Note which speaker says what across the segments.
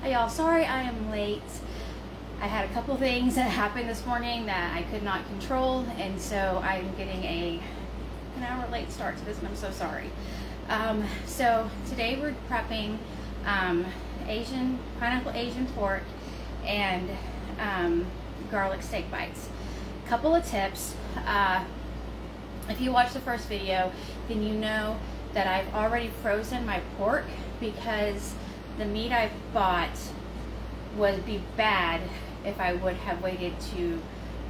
Speaker 1: Hey y'all, sorry I am late. I had a couple things that happened this morning that I could not control, and so I'm getting an hour late start to this, and I'm so sorry. So today we're prepping pineapple Asian pork and garlic steak bites. Couple of tips. If you watched the first video, then you know that I've already frozen my pork because the meat I bought would be bad if I would have waited to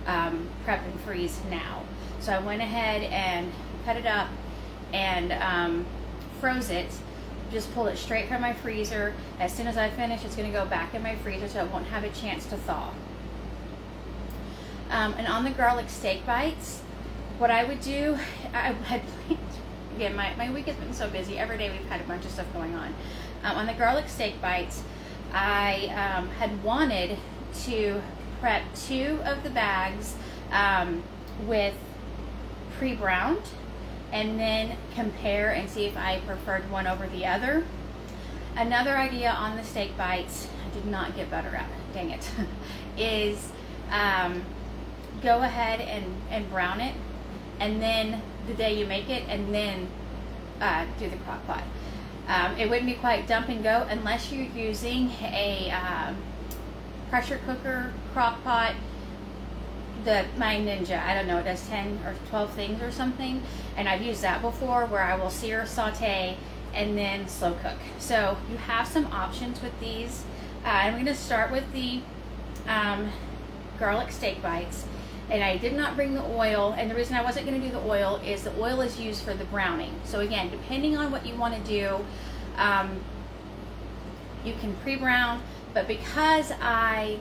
Speaker 1: prep and freeze now. So I went ahead and cut it up and froze it. Just pull it straight from my freezer. As soon as I finish, it's going to go back in my freezer so it won't have a chance to thaw. And on the garlic steak bites, what I would do, I had planned, again, my week has been so busy. Every day we've had a bunch of stuff going on. On the garlic steak bites, I had wanted to prep 2 of the bags with pre-browned and then compare and see if I preferred one over the other. Another idea on the steak bites, I did not get butter out, dang it, is go ahead and brown it, and then the day you make it, and then do the crock pot. It wouldn't be quite dump and go unless you're using a pressure cooker, crock pot. My Ninja, I don't know, it does 10 or 12 things or something, and I've used that before where I will sear, saute, and then slow cook. So you have some options with these. I'm going to start with the garlic steak bites. And I did not bring the oil, and the reason I wasn't going to do the oil is the oil is used for the browning. So again, depending on what you want to do, you can pre-brown, but because I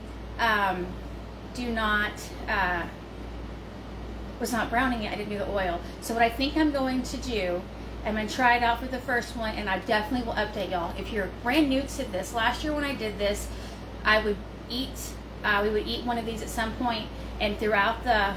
Speaker 1: was not browning it, I didn't do the oil. So what I think I'm going to do, I'm going to try it out for the first one, and I definitely will update y'all. If you're brand new to this, last year when I did this, we would eat one of these at some point. And throughout the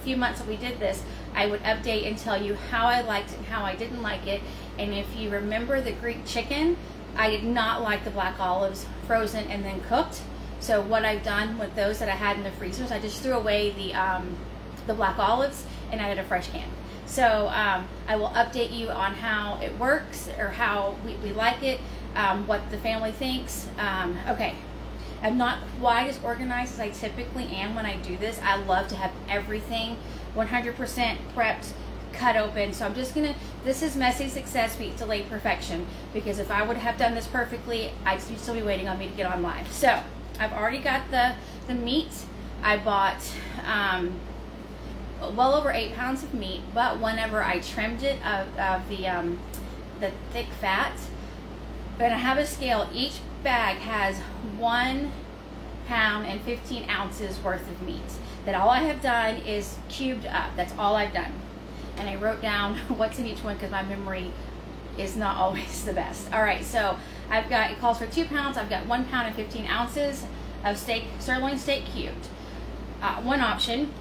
Speaker 1: few months that we did this, I would update and tell you how I liked it and how I didn't like it. And if you remember the Greek chicken, I did not like the black olives frozen and then cooked. So what I've done with those that I had in the freezers, I just threw away the black olives and added a fresh can. So I will update you on how it works, or how we like it, what the family thinks. Okay. I'm not quite as organized as I typically am when I do this. I love to have everything 100% prepped, cut open. So I'm just gonna, this is messy success beats delayed perfection, because if I would have done this perfectly, I'd still be waiting on me to get on live. So I've already got the meat. I bought well over 8 pounds of meat, but whenever I trimmed it of the thick fat, and I have a scale, each bag has 1 pound and 15 ounces worth of meat. That all I have done is cubed up. That's all I've done. And I wrote down what's in each one because my memory is not always the best. All right, so I've got, it calls for 2 pounds. I've got 1 pound and 15 ounces of sirloin steak cubed. One option,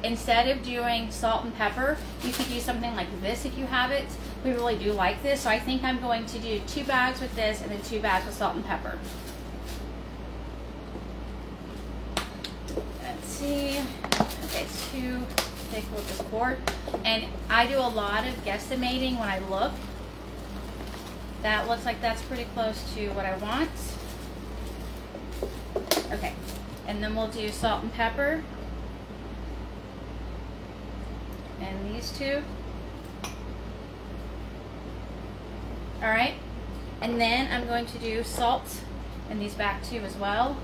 Speaker 1: instead of doing salt and pepper, you could use something like this if you have it. We really do like this, so I think I'm going to do 2 bags with this and then 2 bags with salt and pepper. Let's see. Okay, 2 thick with this board. And I do a lot of guesstimating when I look. That looks like that's pretty close to what I want. Okay, and then we'll do salt and pepper. And these 2. All right, and then I'm going to do salt in these back 2 as well.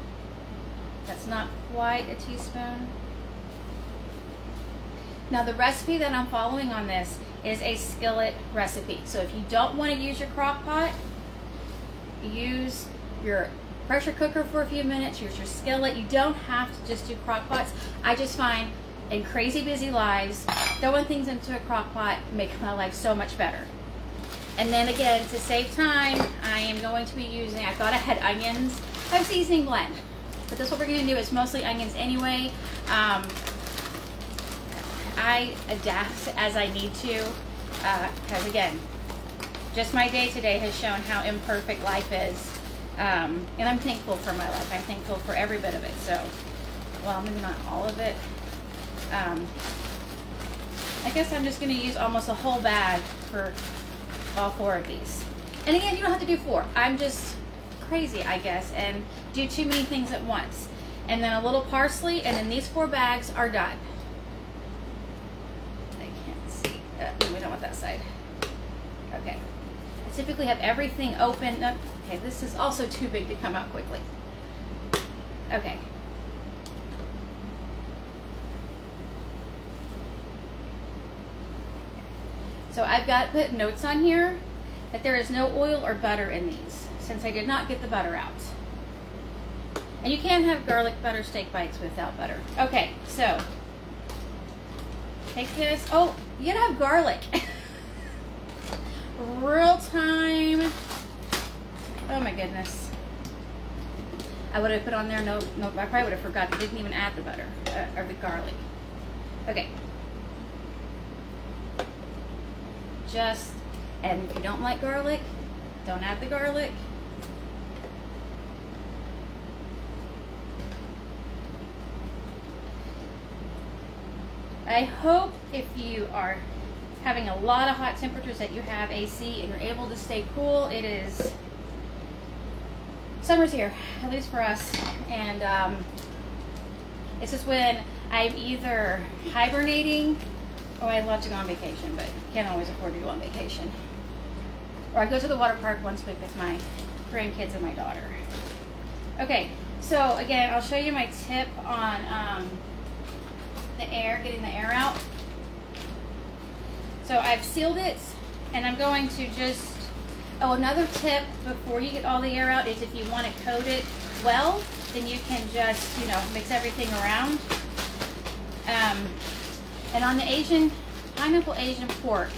Speaker 1: That's not quite a teaspoon. Now the recipe that I'm following on this is a skillet recipe. So if you don't want to use your crock pot, use your pressure cooker for a few minutes, use your skillet. You don't have to just do crock pots. I just find in crazy busy lives, throwing things into a crock pot makes my life so much better. And then again, to save time, I am going to be using, I thought I had onions. I have seasoning blend, but this what we're gonna do is mostly onions anyway. I adapt as I need to, because again, just my day today has shown how imperfect life is. And I'm thankful for my life. I'm thankful for every bit of it. So, well, maybe not all of it. I guess I'm just going to use almost a whole bag for all 4 of these. And again, you don't have to do 4. I'm just crazy, I guess, and do too many things at once. And then a little parsley, and then these 4 bags are done. I can't see. We don't want that side. Okay. I typically have everything open. Okay, this is also too big to come out quickly. Okay. So I've got put notes on here that there is no oil or butter in these, since I did not get the butter out. And you can have garlic butter steak bites without butter. Okay, so take this. Oh, you gotta have garlic. Real time. Oh my goodness. I would have put on there, no, I probably would have forgot. I didn't even add the butter, or the garlic. Okay. And if you don't like garlic, don't add the garlic. I hope if you are having a lot of hot temperatures that you have AC and you're able to stay cool. It is, summer's here, at least for us. And it's just when I'm either hibernating. Oh, I love to go on vacation, but can't always afford to go on vacation. Or I go to the water park once a week with my grandkids and my daughter. Okay, so again, I'll show you my tip on getting the air out. So I've sealed it, and I'm going to just, another tip before you get all the air out is if you want to coat it well, then you can just, mix everything around. And on the pineapple Asian pork,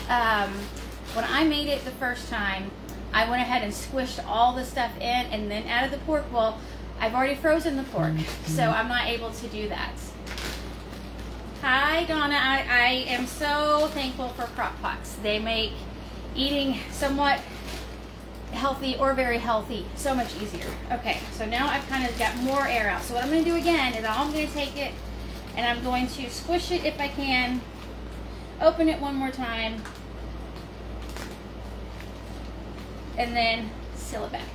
Speaker 1: when I made it the first time, I went ahead and squished all the stuff in and then added the pork. Well, I've already frozen the pork, so I'm not able to do that. Hi, Donna. I am so thankful for crock pots. They make eating somewhat healthy or very healthy so much easier. Okay, so now I've kind of got more air out. So what I'm going to do again is I'm going to take it and I'm going to squish it if I can, open it one more time, and then seal it back.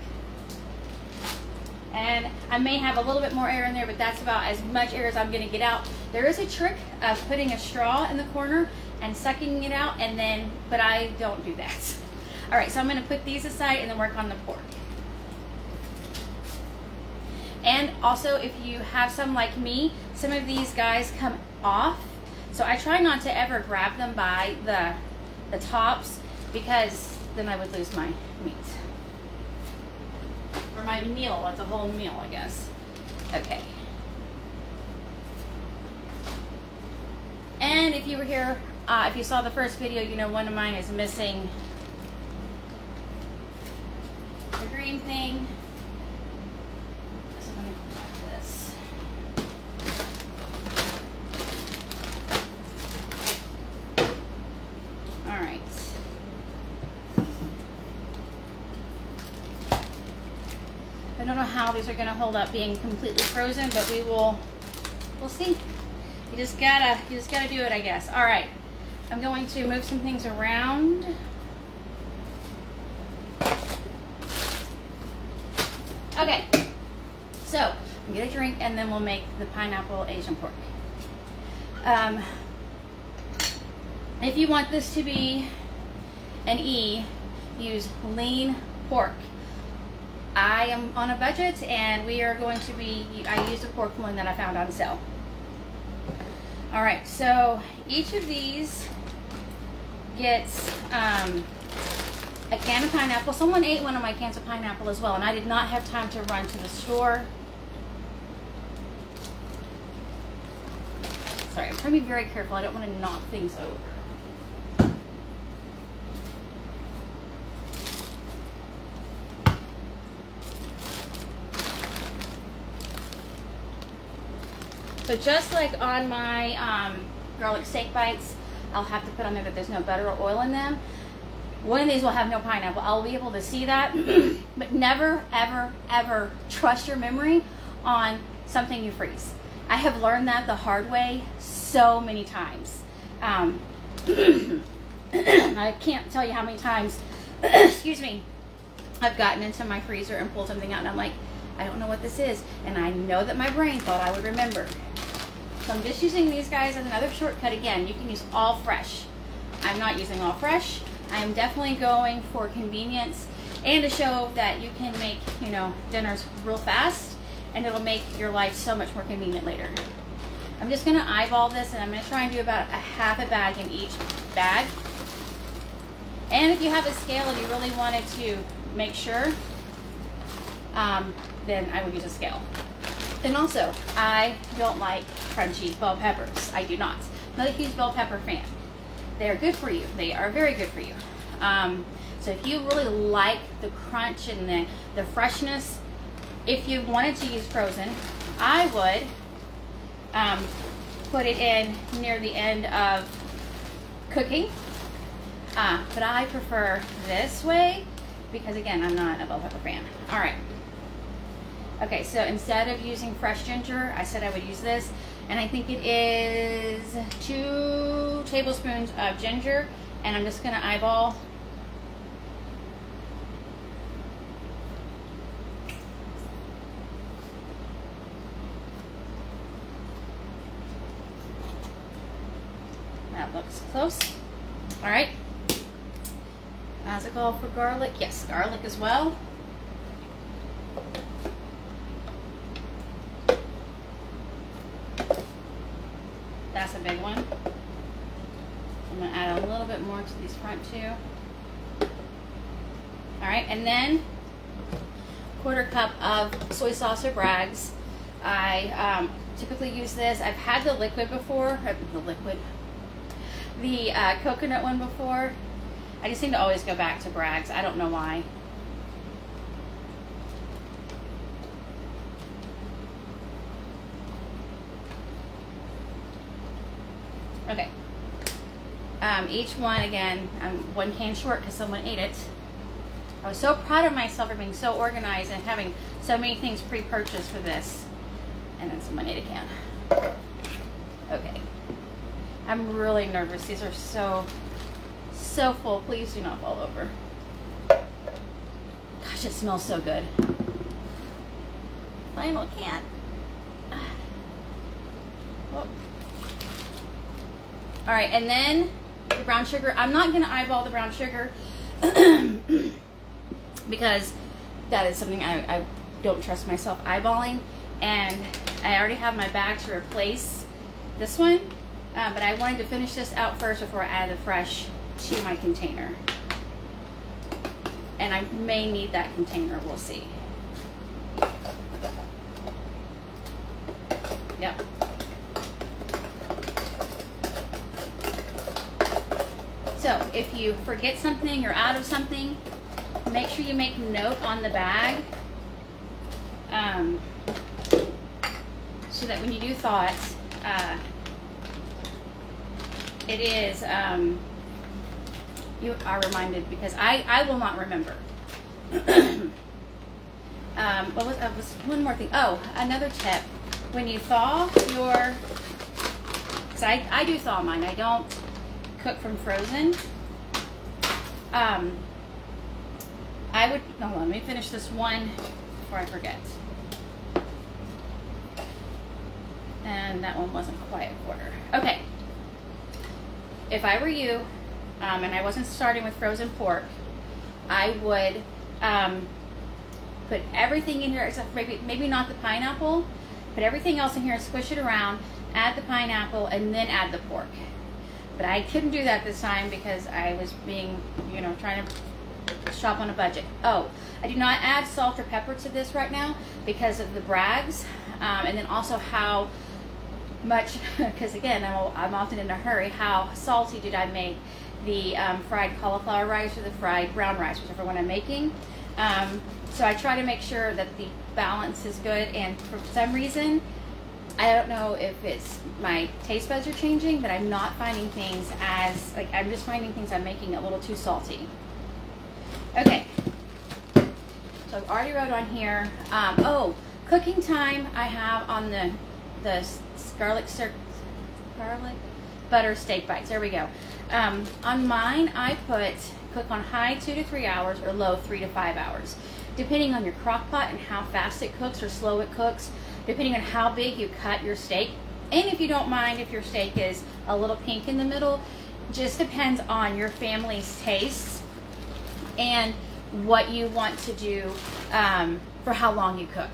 Speaker 1: And I may have a little bit more air in there, but that's about as much air as I'm going to get out. There is a trick of putting a straw in the corner and sucking it out, but I don't do that. All right, so I'm going to put these aside and then work on the pork. And also, if you have some like me, some of these guys come off. So I try not to ever grab them by the tops, because then I would lose my meat. Or my meal, it's a whole meal, I guess. Okay. And if you were here, if you saw the first video, you know one of mine is missing the green thing. So I'm going to put this. All right. I don't know how these are going to hold up being completely frozen, but we'll see. You just gotta do it, I guess. All right, I'm going to move some things around. Okay, so get a drink and then we'll make the pineapple Asian pork. If you want this to be an E, use lean pork. I am on a budget, and we are going to be, I used a pork loin that I found on sale. All right, so each of these gets a can of pineapple. Someone ate one of my cans of pineapple as well, and I did not have time to run to the store. Sorry, I'm trying to be very careful. I don't want to knock things over. So just like on my garlic steak bites, I'll have to put on there that there's no butter or oil in them. One of these will have no pineapple. I'll be able to see that. But never, ever, ever trust your memory on something you freeze. I have learned that the hard way so many times. I can't tell you how many times, excuse me, I've gotten into my freezer and pulled something out and I'm like, I don't know what this is. And I know that my brain thought I would remember. So I'm just using these guys as another shortcut. Again, you can use all fresh. I'm not using all fresh. I'm definitely going for convenience and to show that you can make, you know, dinners real fast and it'll make your life so much more convenient later. I'm just gonna eyeball this and I'm gonna try and do about a half a bag in each bag. And if you have a scale and you really wanted to make sure, then I would use a scale. And also, I don't like crunchy bell peppers. I do not. I'm not a huge bell pepper fan. They're good for you. They are very good for you. So if you really like the crunch and the freshness, if you wanted to use frozen, I would put it in near the end of cooking. But I prefer this way because, again, I'm not a bell pepper fan. All right. Okay, so instead of using fresh ginger, I said I would use this. And I think it is 2 tablespoons of ginger. And I'm just going to eyeball. That looks close. All right. How's it go for garlic? Yes, garlic as well. That's a big one. I'm going to add a little bit more to these front two. All right, and then 1/4 cup of soy sauce or Bragg's. I typically use this. I've had the liquid before, the coconut one before. I just seem to always go back to Bragg's. I don't know why. Okay. Each one, again, I'm 1 can short because someone ate it. I was so proud of myself for being so organized and having so many things pre-purchased for this. And then someone ate a can. Okay. I'm really nervous. These are so full. Please do not fall over. Gosh, it smells so good. Final can. Oh. All right, and then the brown sugar. I'm not going to eyeball the brown sugar because that is something I don't trust myself eyeballing. And I already have my bag to replace this one, but I wanted to finish this out first before I add the fresh to my container. And I may need that container, we'll see. Yep. So if you forget something, you're out of something, make sure you make note on the bag so that when you do thaw it, it is, you are reminded, because I will not remember. What was one more thing? Oh, another tip. When you thaw your, because I do thaw mine, I don't cook from frozen. I would, hold on, let me finish this one before I forget. And that one wasn't quite a 1/4. Okay. If I were you, and I wasn't starting with frozen pork, I would put everything in here, except maybe not the pineapple, put everything else in here and squish it around, add the pineapple, and then add the pork. But I couldn't do that this time because I was being, you know, trying to shop on a budget. Oh, I do not add salt or pepper to this right now because of the Bragg's, and then also how much, because again, I'm often in a hurry, how salty did I make the fried cauliflower rice or the fried brown rice, whichever one I'm making. So I try to make sure that the balance is good, and for some reason, I don't know if it's my taste buds are changing, but I'm not finding things as, like, I'm just finding things I'm making a little too salty. Okay. So I've already wrote on here. Oh, cooking time I have on the garlic butter steak bites. There we go. On mine, I put cook on high 2 to 3 hours or low 3 to 5 hours, depending on your crock pot and how fast it cooks or slow it cooks, depending on how big you cut your steak. And if you don't mind if your steak is a little pink in the middle, just depends on your family's tastes and what you want to do for how long you cook.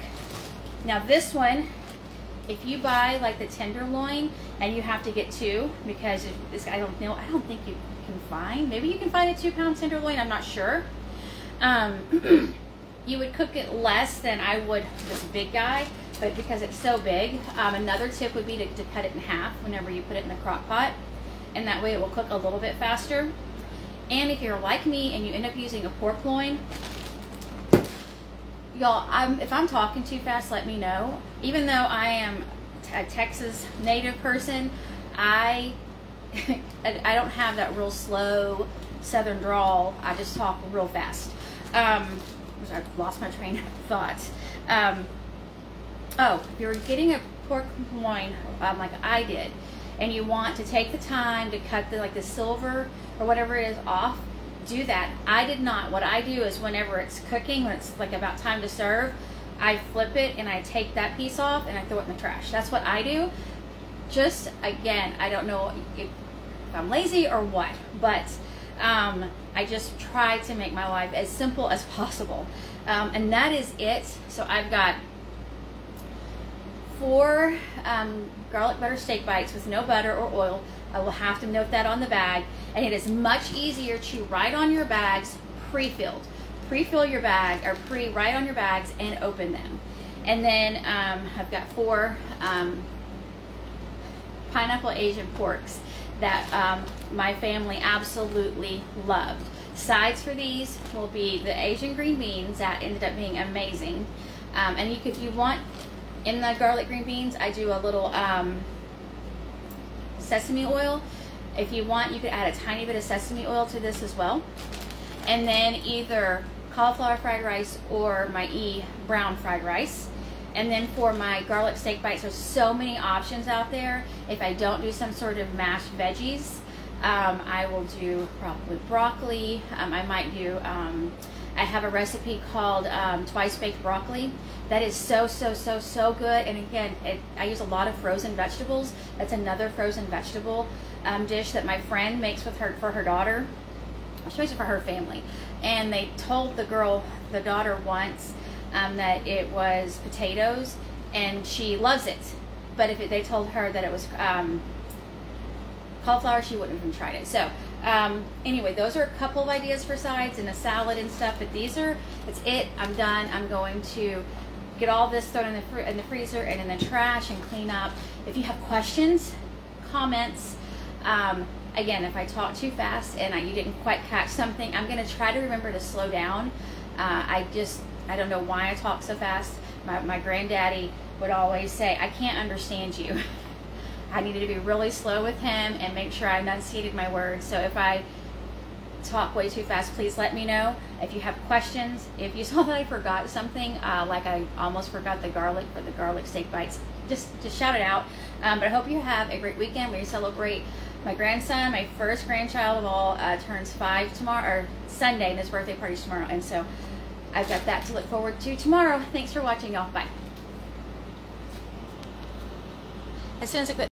Speaker 1: Now this one, if you buy like the tenderloin and you have to get 2 because this, I don't think you can find, maybe you can find a 2-pound tenderloin, I'm not sure. You would cook it less than I would this big guy, but because it's so big, another tip would be to cut it in half whenever you put it in the crock pot, and that way it will cook a little bit faster. And if you're like me and you end up using a pork loin, y'all, if I'm talking too fast, let me know. Even though I am a Texas native person, I don't have that real slow southern drawl. I just talk real fast. I lost my train of thought. Oh, if you're getting a pork loin like I did, and you want to take the time to cut the silver or whatever it is off, do that. I did not. What I do is whenever it's cooking, when it's like about time to serve, I flip it and I take that piece off and I throw it in the trash. That's what I do. Just, again, I don't know if I'm lazy or what, but I just try to make my life as simple as possible. And that is it. So I've got 4 garlic butter steak bites with no butter or oil. I will have to note that on the bag. And it is much easier to write on your bags pre-filled. Pre-fill your bag, or write on your bags and open them. And then I've got 4 pineapple Asian porks that my family absolutely loved. Sides for these will be the Asian green beans that ended up being amazing. And if you want, in the garlic green beans, I do a little sesame oil. If you want, you could add a tiny bit of sesame oil to this as well. And then either cauliflower fried rice or my brown fried rice. And then for my garlic steak bites, there's so many options out there. If I don't do some sort of mashed veggies, I will do probably broccoli. I might do, I have a recipe called twice baked broccoli. That is so good. And again, I use a lot of frozen vegetables. That's another frozen vegetable dish that my friend makes for her daughter. She makes it for her family. And they told the daughter once that it was potatoes, and she loves it. But if they told her that it was cauliflower, she wouldn't have even tried it. So anyway, those are a couple of ideas for sides and a salad and stuff, but that's it. I'm done. I'm going to get all this thrown in the freezer and in the trash and clean up. If you have questions, comments, again, if I talk too fast and you didn't quite catch something, I'm going to try to remember to slow down. I don't know why I talk so fast. My granddaddy would always say, I can't understand you. I needed to be really slow with him and make sure I enunciated my words. So if I talk way too fast, please let me know. If you have questions, if you saw that I forgot something, like I almost forgot the garlic for the garlic steak bites, just shout it out. But I hope you have a great weekend where you celebrate my grandson, my first grandchild of all, turns 5 tomorrow, or Sunday, and his birthday party's tomorrow. And so I've got that to look forward to tomorrow. Thanks for watching, y'all. Bye. As soon as I quit